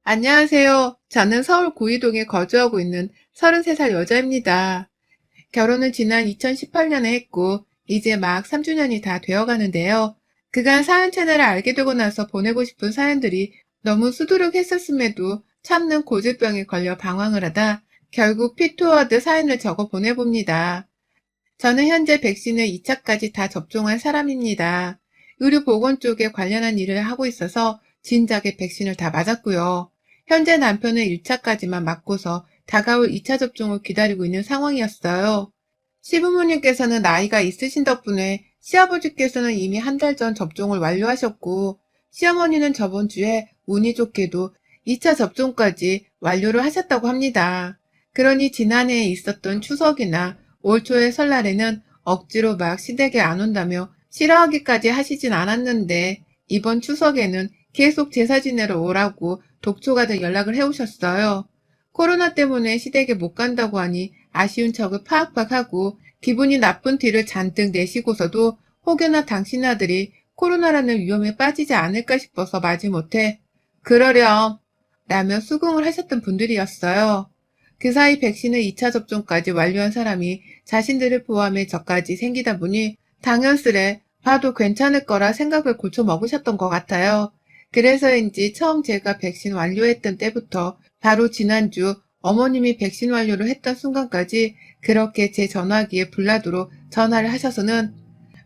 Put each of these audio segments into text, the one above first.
안녕하세요. 저는 서울 구이동에 거주하고 있는 33살 여자입니다. 결혼은 지난 2018년에 했고, 이제 막 3주년이 다 되어 가는데요. 그간 사연 채널을 알게 되고 나서 보내고 싶은 사연들이 너무 수두룩했었음에도 참는 고질병에 걸려 방황을 하다 결국 피투어드 사연을 적어 보내봅니다. 저는 현재 백신을 2차까지 다 접종한 사람입니다. 의료보건 쪽에 관련한 일을 하고 있어서 진작에 백신을 다 맞았고요. 현재 남편은 1차까지만 맞고서 다가올 2차 접종을 기다리고 있는 상황이었어요. 시부모님께서는 나이가 있으신 덕분에 시아버지께서는 이미 한 달 전 접종을 완료하셨고, 시어머니는 저번 주에 운이 좋게도 2차 접종까지 완료를 하셨다고 합니다. 그러니 지난해에 있었던 추석이나 올 초의 설날에는 억지로 막 시댁에 안 온다며 싫어하기까지 하시진 않았는데, 이번 추석에는 계속 제사 지내러 오라고 독초가듯 연락을 해오셨어요. 코로나 때문에 시댁에 못 간다고 하니 아쉬운 척을 파악팍 하고 기분이 나쁜 티를 잔뜩 내시고서도 혹여나 당신 아들이 코로나라는 위험에 빠지지 않을까 싶어서 마지못해 그러렴 라며 수긍을 하셨던 분들이었어요. 그 사이 백신을 2차 접종까지 완료한 사람이 자신들을 포함해 저까지 생기다 보니 당연스레 봐도 괜찮을 거라 생각을 고쳐 먹으셨던 것 같아요. 그래서인지 처음 제가 백신 완료했던 때부터 바로 지난주 어머님이 백신 완료를 했던 순간까지 그렇게 제 전화기에 불나도록 전화를 하셔서는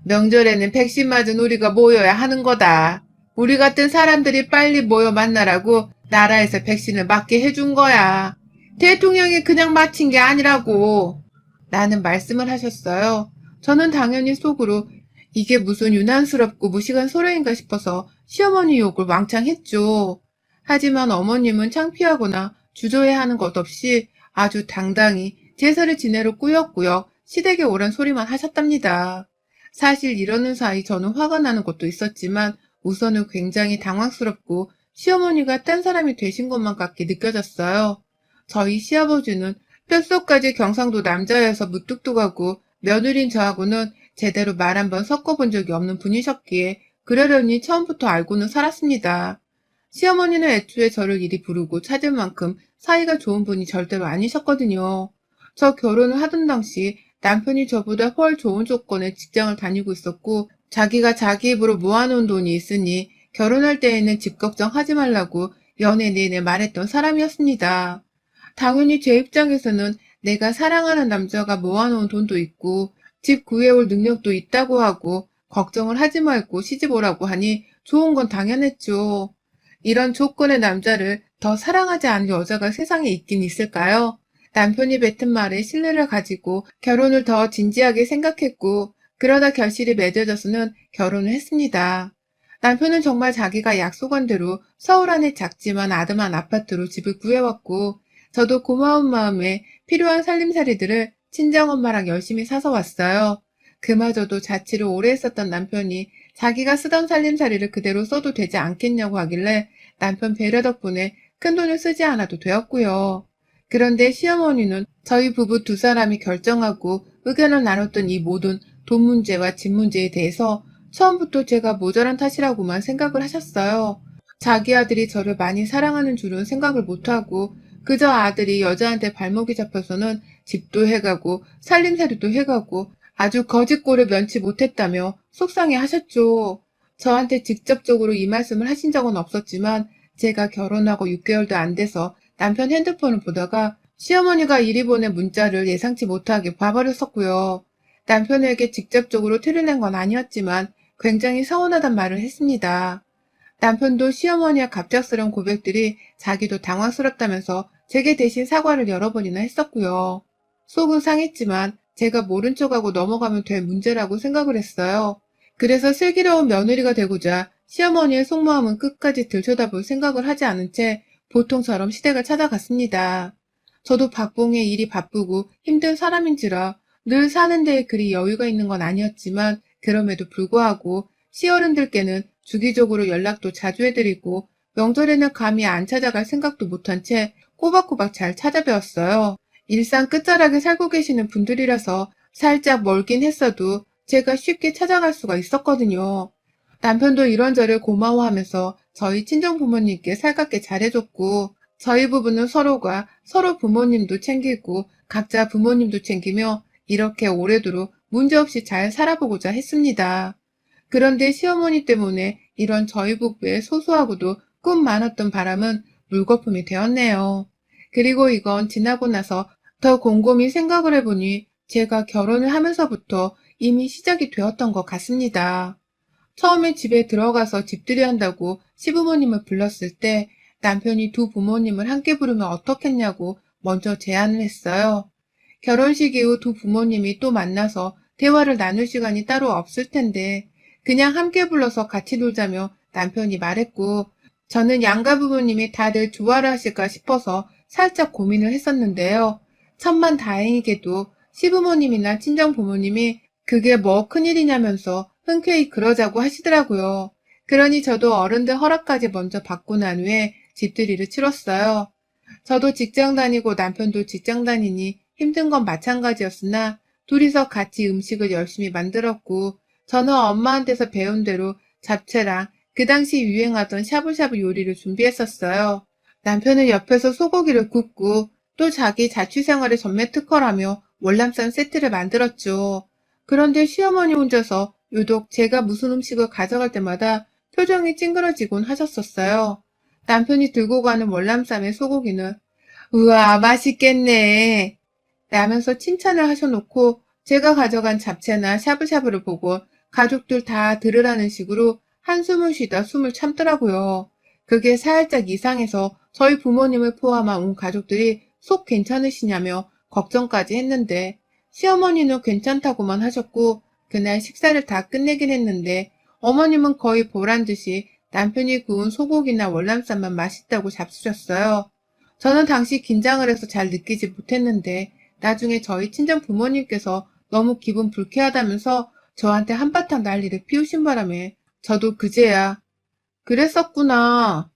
명절에는 백신 맞은 우리가 모여야 하는 거다. 우리 같은 사람들이 빨리 모여 만나라고 나라에서 백신을 맞게 해준 거야. 대통령이 그냥 마친 게 아니라고. 라는 말씀을 하셨어요. 저는 당연히 속으로 이게 무슨 유난스럽고 무식한 소리인가 싶어서 시어머니 욕을 왕창 했죠. 하지만 어머님은 창피하거나 주저해하는 것 없이 아주 당당히 제사를 지내러 꾸역꾸역 시댁에 오란 소리만 하셨답니다. 사실 이러는 사이 저는 화가 나는 것도 있었지만 우선은 굉장히 당황스럽고 시어머니가 딴 사람이 되신 것만 같게 느껴졌어요. 저희 시아버지는 뼛속까지 경상도 남자여서 무뚝뚝하고 며느린 저하고는 제대로 말 한번 섞어본 적이 없는 분이셨기에 그러려니 처음부터 알고는 살았습니다. 시어머니는 애초에 저를 이리 부르고 찾을 만큼 사이가 좋은 분이 절대로 아니셨거든요. 저 결혼을 하던 당시 남편이 저보다 훨 좋은 조건의 직장을 다니고 있었고 자기가 자기 입으로 모아놓은 돈이 있으니 결혼할 때에는 집 걱정하지 말라고 연애 내내 말했던 사람이었습니다. 당연히 제 입장에서는 내가 사랑하는 남자가 모아놓은 돈도 있고 집 구해올 능력도 있다고 하고 걱정을 하지 말고 시집 오라고 하니 좋은 건 당연했죠. 이런 조건의 남자를 더 사랑하지 않은 여자가 세상에 있긴 있을까요? 남편이 뱉은 말에 신뢰를 가지고 결혼을 더 진지하게 생각했고 그러다 결실이 맺어져서는 결혼을 했습니다. 남편은 정말 자기가 약속한 대로 서울 안에 작지만 아담한 아파트로 집을 구해왔고 저도 고마운 마음에 필요한 살림살이들을 친정엄마랑 열심히 사서 왔어요. 그마저도 자취를 오래 했었던 남편이 자기가 쓰던 살림살이를 그대로 써도 되지 않겠냐고 하길래 남편 배려 덕분에 큰돈을 쓰지 않아도 되었고요. 그런데 시어머니는 저희 부부 두 사람이 결정하고 의견을 나눴던 이 모든 돈 문제와 집 문제에 대해서 처음부터 제가 모자란 탓이라고만 생각을 하셨어요. 자기 아들이 저를 많이 사랑하는 줄은 생각을 못하고 그저 아들이 여자한테 발목이 잡혀서는 집도 해가고 살림살이도 해가고 아주 거짓골을 면치 못했다며 속상해 하셨죠. 저한테 직접적으로 이 말씀을 하신 적은 없었지만 제가 결혼하고 6개월도 안 돼서 남편 핸드폰을 보다가 시어머니가 이리 보낸 문자를 예상치 못하게 봐버렸었고요. 남편에게 직접적으로 티를 낸 건 아니었지만 굉장히 서운하단 말을 했습니다. 남편도 시어머니의 갑작스러운 고백들이 자기도 당황스럽다면서 제게 대신 사과를 여러 번이나 했었고요. 속은 상했지만 제가 모른 척하고 넘어가면 될 문제라고 생각을 했어요. 그래서 슬기로운 며느리가 되고자 시어머니의 속마음은 끝까지 들여다볼 생각을 하지 않은 채 보통처럼 시댁을 찾아갔습니다. 저도 박봉의 일이 바쁘고 힘든 사람인지라 늘 사는 데에 그리 여유가 있는 건 아니었지만 그럼에도 불구하고 시어른들께는 주기적으로 연락도 자주 해드리고 명절에는 감히 안 찾아갈 생각도 못한 채 꼬박꼬박 잘 찾아뵈었어요. 일상 끝자락에 살고 계시는 분들이라서 살짝 멀긴 했어도 제가 쉽게 찾아갈 수가 있었거든요. 남편도 이런저런 고마워하면서 저희 친정 부모님께 살갑게 잘해줬고, 저희 부부는 서로가 서로 부모님도 챙기고 각자 부모님도 챙기며 이렇게 오래도록 문제없이 잘 살아보고자 했습니다. 그런데 시어머니 때문에 이런 저희 부부의 소소하고도 꿈 많았던 바람은 물거품이 되었네요. 그리고 이건 지나고 나서 더 곰곰이 생각을 해보니 제가 결혼을 하면서부터 이미 시작이 되었던 것 같습니다. 처음에 집에 들어가서 집들이 한다고 시부모님을 불렀을 때 남편이 두 부모님을 함께 부르면 어떻겠냐고 먼저 제안을 했어요. 결혼식 이후 두 부모님이 또 만나서 대화를 나눌 시간이 따로 없을 텐데 그냥 함께 불러서 같이 놀자며 남편이 말했고 저는 양가 부모님이 다들 좋아라 하실까 싶어서 살짝 고민을 했었는데요. 천만 다행이게도 시부모님이나 친정 부모님이 그게 뭐 큰일이냐면서 흔쾌히 그러자고 하시더라고요. 그러니 저도 어른들 허락까지 먼저 받고 난 후에 집들이를 치렀어요. 저도 직장 다니고 남편도 직장 다니니 힘든 건 마찬가지였으나 둘이서 같이 음식을 열심히 만들었고 저는 엄마한테서 배운 대로 잡채랑 그 당시 유행하던 샤브샤브 요리를 준비했었어요. 남편은 옆에서 소고기를 굽고 또 자기 자취생활의 전매 특허라며 월남쌈 세트를 만들었죠. 그런데 시어머니 혼자서 유독 제가 무슨 음식을 가져갈 때마다 표정이 찡그러지곤 하셨었어요. 남편이 들고 가는 월남쌈의 소고기는 우와 맛있겠네 라면서 칭찬을 하셔놓고 제가 가져간 잡채나 샤브샤브를 보고 가족들 다 들으라는 식으로 한숨을 쉬다 숨을 참더라고요. 그게 살짝 이상해서 저희 부모님을 포함한 온 가족들이 속 괜찮으시냐며 걱정까지 했는데 시어머니는 괜찮다고만 하셨고 그날 식사를 다 끝내긴 했는데 어머님은 거의 보란듯이 남편이 구운 소고기나 월남쌈만 맛있다고 잡수셨어요. 저는 당시 긴장을 해서 잘 느끼지 못했는데 나중에 저희 친정 부모님께서 너무 기분 불쾌하다면서 저한테 한바탕 난리를 피우신 바람에 저도 그제야 그랬었구나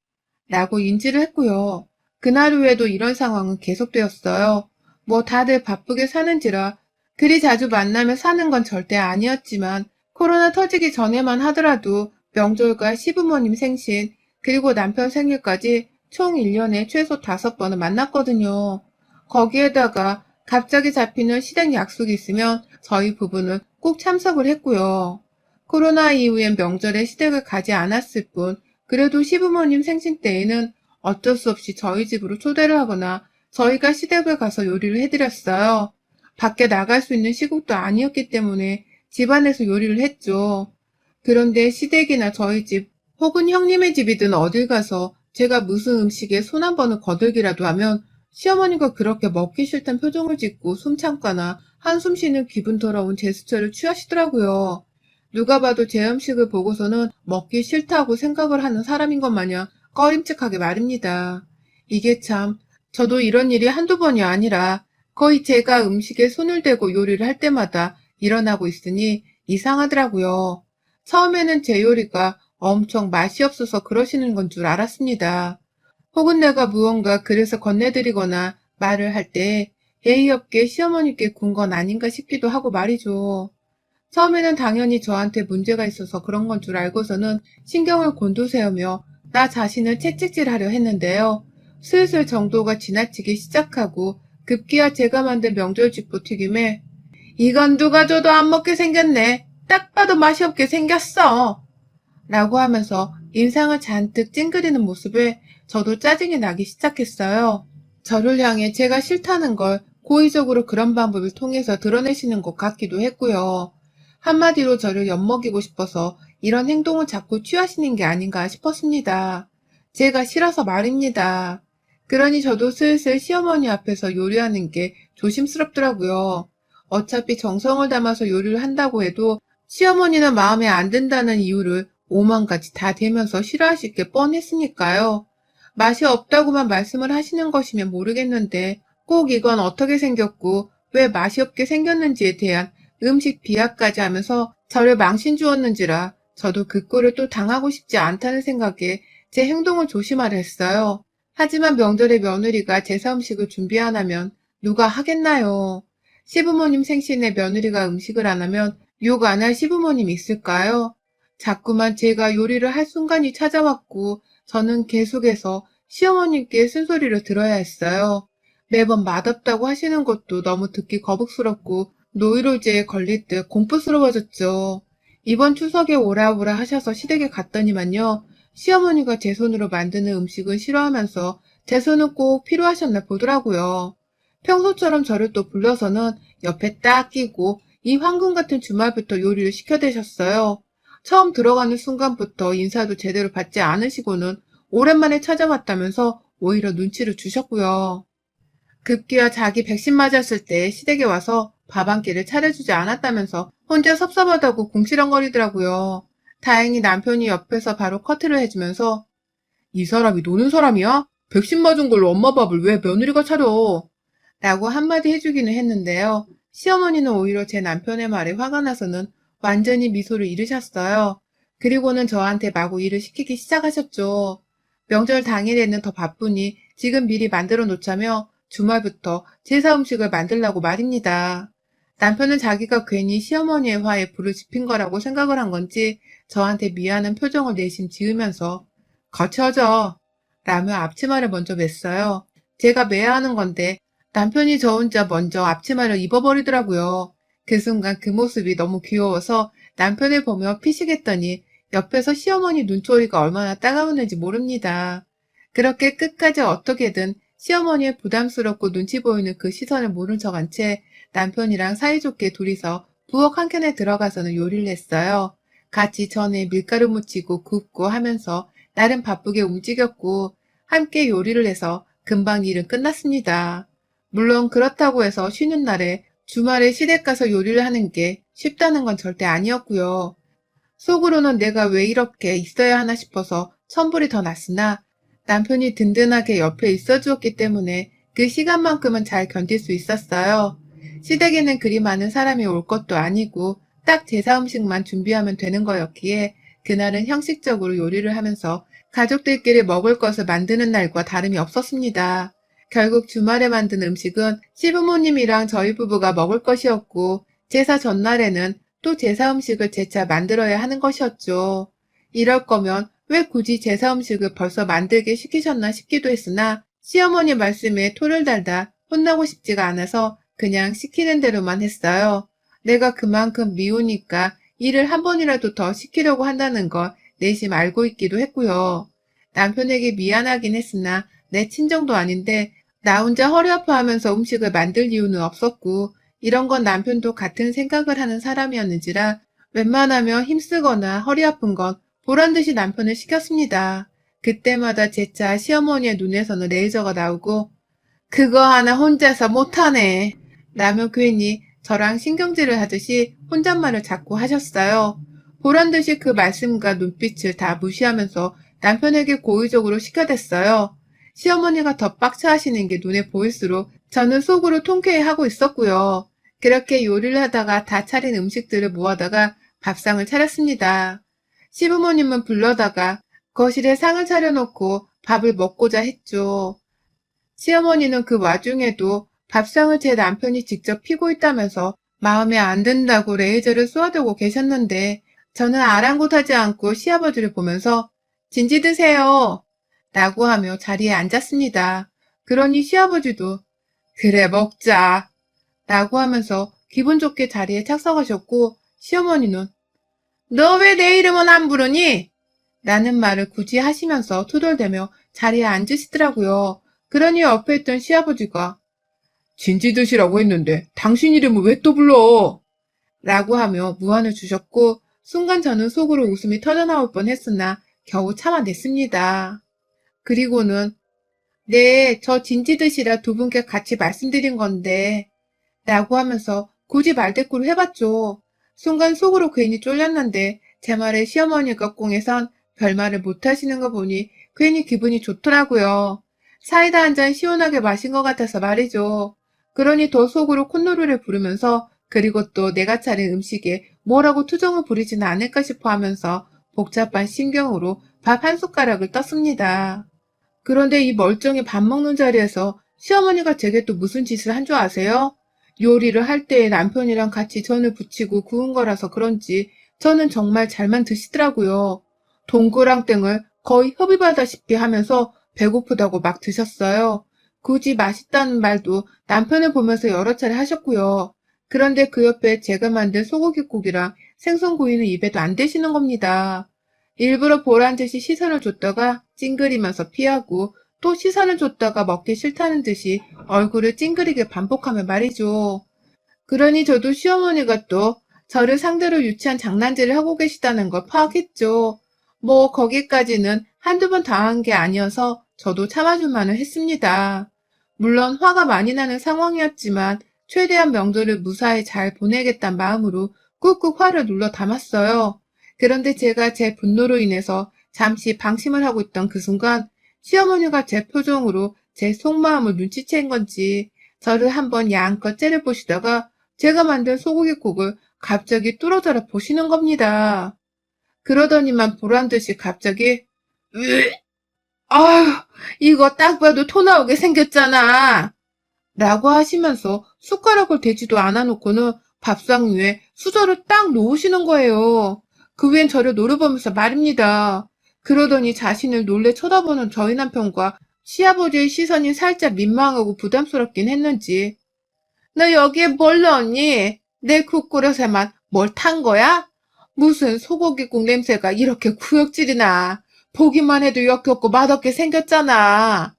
라고 인지를 했고요. 그날 후에도 이런 상황은 계속되었어요. 뭐 다들 바쁘게 사는지라 그리 자주 만나며 사는 건 절대 아니었지만 코로나 터지기 전에만 하더라도 명절과 시부모님 생신 그리고 남편 생일까지 총 1년에 최소 5번은 만났거든요. 거기에다가 갑자기 잡히는 시댁 약속이 있으면 저희 부부는 꼭 참석을 했고요. 코로나 이후엔 명절에 시댁을 가지 않았을 뿐 그래도 시부모님 생신 때에는 어쩔 수 없이 저희 집으로 초대를 하거나 저희가 시댁을 가서 요리를 해드렸어요. 밖에 나갈 수 있는 시국도 아니었기 때문에 집안에서 요리를 했죠. 그런데 시댁이나 저희 집 혹은 형님의 집이든 어딜 가서 제가 무슨 음식에 손 한 번을 거들기라도 하면 시어머니가 그렇게 먹기 싫단 표정을 짓고 숨 참거나 한숨 쉬는 기분 더러운 제스처를 취하시더라고요. 누가 봐도 제 음식을 보고서는 먹기 싫다고 생각을 하는 사람인 것 마냥 꺼림칙하게 말입니다. 이게 참, 저도 이런 일이 한두 번이 아니라 거의 제가 음식에 손을 대고 요리를 할 때마다 일어나고 있으니 이상하더라고요. 처음에는 제 요리가 엄청 맛이 없어서 그러시는 건 줄 알았습니다. 혹은 내가 무언가 그래서 건네드리거나 말을 할 때 예의 없게 시어머니께 군 건 아닌가 싶기도 하고 말이죠. 처음에는 당연히 저한테 문제가 있어서 그런 건 줄 알고서는 신경을 곤두세우며 나 자신을 채찍질하려 했는데요. 슬슬 정도가 지나치기 시작하고 급기야 제가 만든 명절집보 튀김에 이건 누가 줘도 안 먹게 생겼네. 딱 봐도 맛이 없게 생겼어. 라고 하면서 인상을 잔뜩 찡그리는 모습에 저도 짜증이 나기 시작했어요. 저를 향해 제가 싫다는 걸 고의적으로 그런 방법을 통해서 드러내시는 것 같기도 했고요. 한마디로 저를 엿먹이고 싶어서 이런 행동을 자꾸 취하시는 게 아닌가 싶었습니다. 제가 싫어서 말입니다. 그러니 저도 슬슬 시어머니 앞에서 요리하는 게 조심스럽더라고요. 어차피 정성을 담아서 요리를 한다고 해도 시어머니는 마음에 안 든다는 이유를 5만 가지 다 대면서 싫어하실 게 뻔했으니까요. 맛이 없다고만 말씀을 하시는 것이면 모르겠는데 꼭 이건 어떻게 생겼고 왜 맛이 없게 생겼는지에 대한 음식 비하까지 하면서 저를 망신 주었는지라 저도 그 꼴을 또 당하고 싶지 않다는 생각에 제 행동을 조심하려 했어요. 하지만 명절에 며느리가 제사 음식을 준비 안 하면 누가 하겠나요? 시부모님 생신에 며느리가 음식을 안 하면 욕 안 할 시부모님 있을까요? 자꾸만 제가 요리를 할 순간이 찾아왔고 저는 계속해서 시어머님께 쓴소리를 들어야 했어요. 매번 맛없다고 하시는 것도 너무 듣기 거북스럽고 노이로제에 걸릴 듯 공포스러워졌죠. 이번 추석에 오라오라 하셔서 시댁에 갔더니만요. 시어머니가 제 손으로 만드는 음식은 싫어하면서 제 손은 꼭 필요하셨나 보더라고요. 평소처럼 저를 또 불러서는 옆에 딱 끼고 이 황금 같은 주말부터 요리를 시켜대셨어요. 처음 들어가는 순간부터 인사도 제대로 받지 않으시고는 오랜만에 찾아왔다면서 오히려 눈치를 주셨고요. 급기야 자기 백신 맞았을 때 시댁에 와서 밥 한 끼를 차려주지 않았다면서 혼자 섭섭하다고 궁시렁거리더라고요. 다행히 남편이 옆에서 바로 커트를 해주면서 이 사람이 노는 사람이야? 백신 맞은 걸로 엄마 밥을 왜 며느리가 차려? 라고 한마디 해주기는 했는데요. 시어머니는 오히려 제 남편의 말에 화가 나서는 완전히 미소를 잃으셨어요. 그리고는 저한테 마구 일을 시키기 시작하셨죠. 명절 당일에는 더 바쁘니 지금 미리 만들어 놓자며 주말부터 제사 음식을 만들라고 말입니다. 남편은 자기가 괜히 시어머니의 화에 불을 지핀 거라고 생각을 한 건지 저한테 미안한 표정을 내심 지으면서 같이 하자 라며 앞치마를 먼저 맸어요. 제가 매야 하는 건데 남편이 저 혼자 먼저 앞치마를 입어버리더라고요. 그 순간 그 모습이 너무 귀여워서 남편을 보며 피식했더니 옆에서 시어머니 눈초리가 얼마나 따가웠는지 모릅니다. 그렇게 끝까지 어떻게든 시어머니의 부담스럽고 눈치 보이는 그 시선을 모른 척한 채 남편이랑 사이좋게 둘이서 부엌 한켠에 들어가서는 요리를 했어요. 같이 전에 밀가루 묻히고 굽고 하면서 나름 바쁘게 움직였고 함께 요리를 해서 금방 일은 끝났습니다. 물론 그렇다고 해서 쉬는 날에 주말에 시댁 가서 요리를 하는 게 쉽다는 건 절대 아니었고요. 속으로는 내가 왜 이렇게 있어야 하나 싶어서 천불이 더 났으나 남편이 든든하게 옆에 있어 주었기 때문에 그 시간만큼은 잘 견딜 수 있었어요. 시댁에는 그리 많은 사람이 올 것도 아니고 딱 제사 음식만 준비하면 되는 거였기에 그날은 형식적으로 요리를 하면서 가족들끼리 먹을 것을 만드는 날과 다름이 없었습니다. 결국 주말에 만든 음식은 시부모님이랑 저희 부부가 먹을 것이었고 제사 전날에는 또 제사 음식을 재차 만들어야 하는 것이었죠. 이럴 거면 왜 굳이 제사 음식을 벌써 만들게 시키셨나 싶기도 했으나 시어머니 말씀에 토를 달다 혼나고 싶지가 않아서 그냥 시키는 대로만 했어요. 내가 그만큼 미우니까 일을 한 번이라도 더 시키려고 한다는 걸 내심 알고 있기도 했고요. 남편에게 미안하긴 했으나 내 친정도 아닌데 나 혼자 허리 아파하면서 음식을 만들 이유는 없었고 이런 건 남편도 같은 생각을 하는 사람이었는지라 웬만하면 힘쓰거나 허리 아픈 건 보란듯이 남편을 시켰습니다. 그때마다 재차 시어머니의 눈에서는 레이저가 나오고 그거 하나 혼자서 못하네 라며 괜히 저랑 신경질을 하듯이 혼잣말을 자꾸 하셨어요. 보란듯이 그 말씀과 눈빛을 다 무시하면서 남편에게 고의적으로 시켜댔어요. 시어머니가 더 빡쳐하시는 게 눈에 보일수록 저는 속으로 통쾌해하고 있었고요. 그렇게 요리를 하다가 다 차린 음식들을 모아다가 밥상을 차렸습니다. 시부모님은 불러다가 거실에 상을 차려놓고 밥을 먹고자 했죠. 시어머니는 그 와중에도 밥상을 제 남편이 직접 피고 있다면서 마음에 안 든다고 레이저를 쏘아대고 계셨는데 저는 아랑곳하지 않고 시아버지를 보면서 진지 드세요 라고 하며 자리에 앉았습니다. 그러니 시아버지도 그래 먹자 라고 하면서 기분 좋게 자리에 착석하셨고 시어머니는 너 왜 내 이름은 안 부르니? 라는 말을 굳이 하시면서 투덜대며 자리에 앉으시더라고요. 그러니 옆에 있던 시아버지가 진지 드시라고 했는데 당신 이름을 왜 또 불러? 라고 하며 무안을 주셨고 순간 저는 속으로 웃음이 터져나올 뻔했으나 겨우 참아냈습니다. 그리고는 네, 저 진지 드시라 두 분께 같이 말씀드린 건데 라고 하면서 굳이 말대꾸를 해봤죠. 순간 속으로 괜히 쫄렸는데 제 말에 시어머니가 꽁에선 별말을 못하시는 거 보니 괜히 기분이 좋더라고요. 사이다 한 잔 시원하게 마신 것 같아서 말이죠. 그러니 더 속으로 콧노래를 부르면서 그리고 또 내가 차린 음식에 뭐라고 투정을 부리지는 않을까 싶어 하면서 복잡한 심경으로 밥 한 숟가락을 떴습니다. 그런데 이 멀쩡히 밥 먹는 자리에서 시어머니가 제게 또 무슨 짓을 한 줄 아세요? 요리를 할 때에 남편이랑 같이 전을 부치고 구운 거라서 그런지 저는 정말 잘만 드시더라고요. 동그랑땡을 거의 흡입하다시피 하면서 배고프다고 막 드셨어요. 굳이 맛있다는 말도 남편을 보면서 여러 차례 하셨고요. 그런데 그 옆에 제가 만든 소고기국이랑 생선구이는 입에도 안 대시는 겁니다. 일부러 보란 듯이 시선을 줬다가 찡그리면서 피하고 또 시선을 줬다가 먹기 싫다는 듯이 얼굴을 찡그리게 반복하며 말이죠. 그러니 저도 시어머니가 또 저를 상대로 유치한 장난질을 하고 계시다는 걸 파악했죠. 뭐 거기까지는 한두 번 당한 게 아니어서 저도 참아줄 만은 했습니다. 물론 화가 많이 나는 상황이었지만 최대한 명절을 무사히 잘 보내겠다는 마음으로 꾹꾹 화를 눌러 담았어요. 그런데 제가 제 분노로 인해서 잠시 방심을 하고 있던 그 순간 시어머니가 제 표정으로 제 속마음을 눈치챈 건지 저를 한번 양껏 째려보시다가 제가 만든 소고기국을 갑자기 뚫어져라 보시는 겁니다. 그러더니만 보란듯이 갑자기 으, 아유 이거 딱 봐도 토 나오게 생겼잖아 라고 하시면서 숟가락을 대지도 않아 놓고는 밥상 위에 수저를 딱 놓으시는 거예요. 그 위엔 저를 노려보면서 말입니다. 그러더니 자신을 놀래 쳐다보는 저희 남편과 시아버지의 시선이 살짝 민망하고 부담스럽긴 했는지 너 여기에 뭘 넣었니? 내 국그릇에만 뭘 탄 거야? 무슨 소고기국 냄새가 이렇게 구역질이 나. 보기만 해도 역겹고 맛없게 생겼잖아.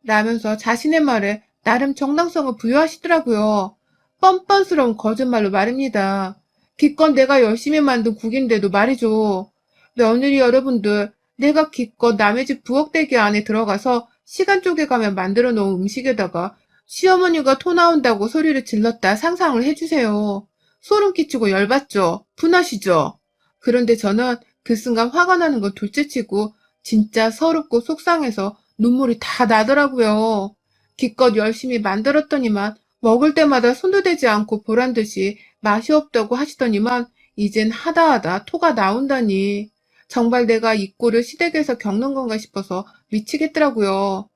라면서 자신의 말에 나름 정당성을 부여하시더라고요. 뻔뻔스러운 거짓말로 말입니다. 기껏 내가 열심히 만든 국인데도 말이죠. 며느리 여러분들, 내가 기껏 남의 집 부엌대기 안에 들어가서 시간 쪼개가며 만들어 놓은 음식에다가 시어머니가 토 나온다고 소리를 질렀다 상상을 해주세요. 소름 끼치고 열받죠? 분하시죠? 그런데 저는 그 순간 화가 나는 건 둘째치고 진짜 서럽고 속상해서 눈물이 다 나더라고요. 기껏 열심히 만들었더니만 먹을 때마다 손도 대지 않고 보란 듯이 맛이 없다고 하시더니만 이젠 하다하다 토가 나온다니. 정말 내가 이 꼴을 시댁에서 겪는 건가 싶어서 미치겠더라고요.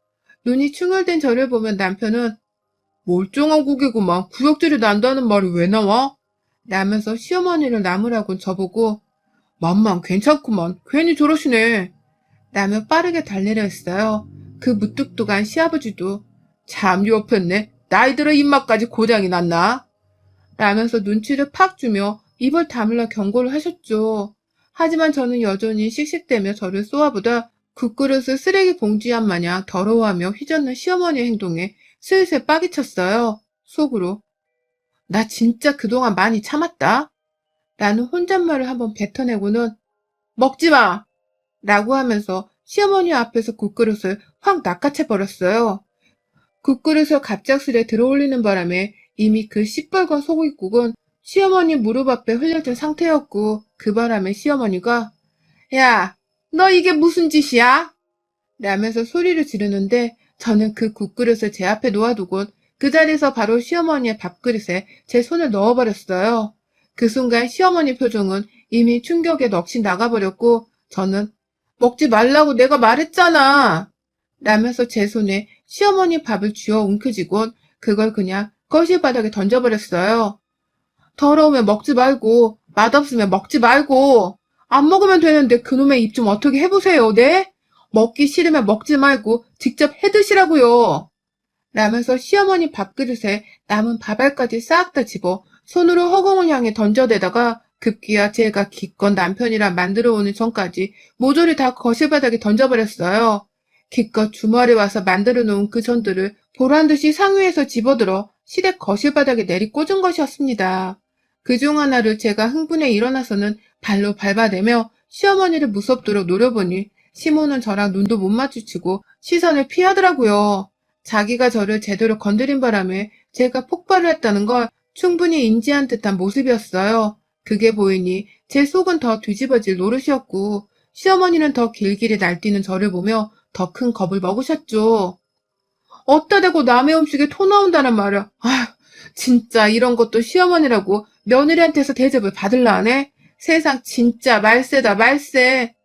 눈이 충혈된 저를 보면 남편은 멀쩡한 국이구만 구역질이 난다는 말이 왜 나와? 라면서 시어머니를 나무라곤 저보고 맘만 괜찮구만 괜히 저러시네 라며 빠르게 달래려 했어요. 그 무뚝뚝한 시아버지도 참 옆였네 나이 들어 입맛까지 고장이 났나? 라면서 눈치를 팍 주며 입을 다물러 경고를 하셨죠. 하지만 저는 여전히 씩씩대며 저를 쏘아보다 국그릇을 쓰레기 봉지한 마냥 더러워하며 휘젓는 시어머니의 행동에 슬슬 빡이 쳤어요. 속으로 나 진짜 그동안 많이 참았다. 라는 혼잣말을 한번 뱉어내고는 먹지 마! 라고 하면서 시어머니 앞에서 국그릇을 확 낚아채 버렸어요. 국그릇을 갑작스레 들어올리는 바람에 이미 그 시뻘건 소고기국은 시어머니 무릎 앞에 흘려진 상태였고 그 바람에 시어머니가 야, 너 이게 무슨 짓이야? 라면서 소리를 지르는데 저는 그 국그릇을 제 앞에 놓아두곤 그 자리에서 바로 시어머니의 밥그릇에 제 손을 넣어버렸어요. 그 순간 시어머니 표정은 이미 충격에 넋이 나가버렸고 저는 먹지 말라고 내가 말했잖아. 라면서 제 손에 시어머니 밥을 쥐어 움켜쥐곤 그걸 그냥 거실 바닥에 던져버렸어요. 더러우면 먹지 말고 맛없으면 먹지 말고 안 먹으면 되는데 그놈의 입 좀 어떻게 해보세요, 네? 먹기 싫으면 먹지 말고 직접 해드시라고요. 라면서 시어머니 밥그릇에 남은 밥알까지 싹 다 집어 손으로 허공을 향해 던져대다가 급기야 제가 기껏 남편이랑 만들어 오는 전까지 모조리 다 거실 바닥에 던져버렸어요. 기껏 주말에 와서 만들어 놓은 그 전들을 보란듯이 상위에서 집어들어 시댁 거실 바닥에 내리 꽂은 것이었습니다. 그중 하나를 제가 흥분해 일어나서는 발로 밟아내며 시어머니를 무섭도록 노려보니 시모는 저랑 눈도 못 마주치고 시선을 피하더라고요. 자기가 저를 제대로 건드린 바람에 제가 폭발을 했다는 걸 충분히 인지한 듯한 모습이었어요. 그게 보이니 제 속은 더 뒤집어질 노릇이었고 시어머니는 더 길길이 날뛰는 저를 보며 더 큰 겁을 먹으셨죠. 어따 대고 남의 음식에 토 나온다는 말이야. 아휴, 진짜 이런 것도 시어머니라고 며느리한테서 대접을 받을라 하네? 세상 진짜 말세다 말세.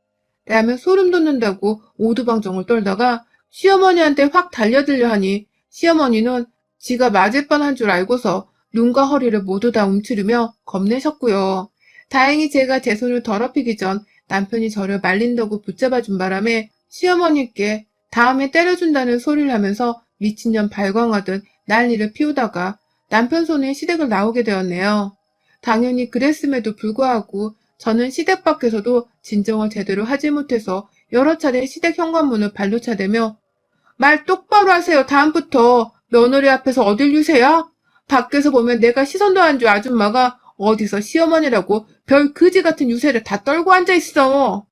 라며 소름 돋는다고 오두방정을 떨다가 시어머니한테 확 달려들려 하니 시어머니는 지가 맞을 뻔한 줄 알고서 눈과 허리를 모두 다 움츠리며 겁내셨고요. 다행히 제가 제 손을 더럽히기 전 남편이 저를 말린다고 붙잡아준 바람에 시어머니께 다음에 때려준다는 소리를 하면서 미친년 발광하듯 난리를 피우다가 남편 손에 시댁을 나오게 되었네요. 당연히 그랬음에도 불구하고 저는 시댁 밖에서도 진정을 제대로 하지 못해서 여러 차례 시댁 현관문을 발로 차대며 말 똑바로 하세요. 다음부터 며느리 앞에서 어딜 유세야? 밖에서 보면 내가 시선도 안 줘 아줌마가 어디서 시어머니라고 별 그지 같은 유세를 다 떨고 앉아 있어.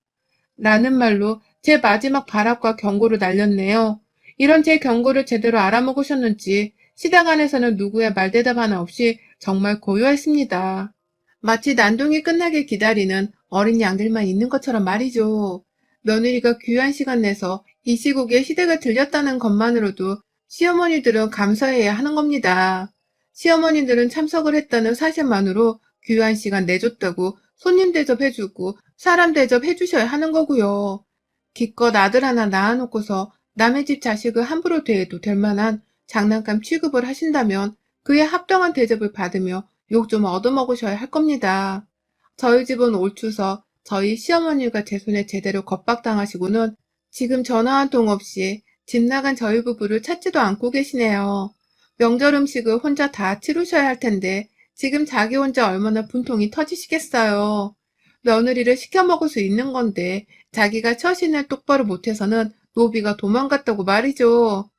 라는 말로 제 마지막 발악과 경고를 날렸네요. 이런 제 경고를 제대로 알아먹으셨는지 시댁 안에서는 누구의 말대답 하나 없이 정말 고요했습니다. 마치 난동이 끝나길 기다리는 어린 양들만 있는 것처럼 말이죠. 며느리가 귀한 시간 내서 이 시국에 시댁을 들렸다는 것만으로도 시어머니들은 감사해야 하는 겁니다. 시어머니들은 참석을 했다는 사실만으로 귀한 시간 내줬다고 손님 대접해주고 사람 대접해주셔야 하는 거고요. 기껏 아들 하나 낳아놓고서 남의 집 자식을 함부로 대해도 될 만한 장난감 취급을 하신다면 그에 합당한 대접을 받으며 욕 좀 얻어먹으셔야 할 겁니다. 저희 집은 올 추석 저희 시어머니가 제 손에 제대로 겁박당하시고는 지금 전화 한 통 없이 집 나간 저희 부부를 찾지도 않고 계시네요. 명절 음식을 혼자 다 치르셔야 할 텐데 지금 자기 혼자 얼마나 분통이 터지시겠어요. 며느리를 시켜 먹을 수 있는 건데 자기가 처신을 똑바로 못해서는 노비가 도망갔다고 말이죠.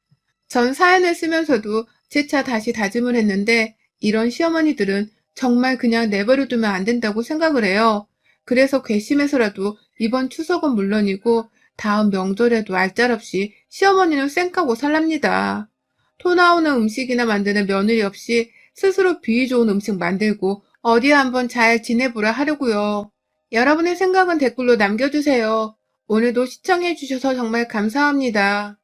전 사연을 쓰면서도 재차 다시 다짐을 했는데 이런 시어머니들은 정말 그냥 내버려두면 안 된다고 생각을 해요. 그래서 괘씸해서라도 이번 추석은 물론이고 다음 명절에도 알짤없이 시어머니는 쌩까고 살랍니다. 토 나오는 음식이나 만드는 며느리 없이 스스로 비위 좋은 음식 만들고 어디 한번 잘 지내보라 하려고요. 여러분의 생각은 댓글로 남겨주세요. 오늘도 시청해주셔서 정말 감사합니다.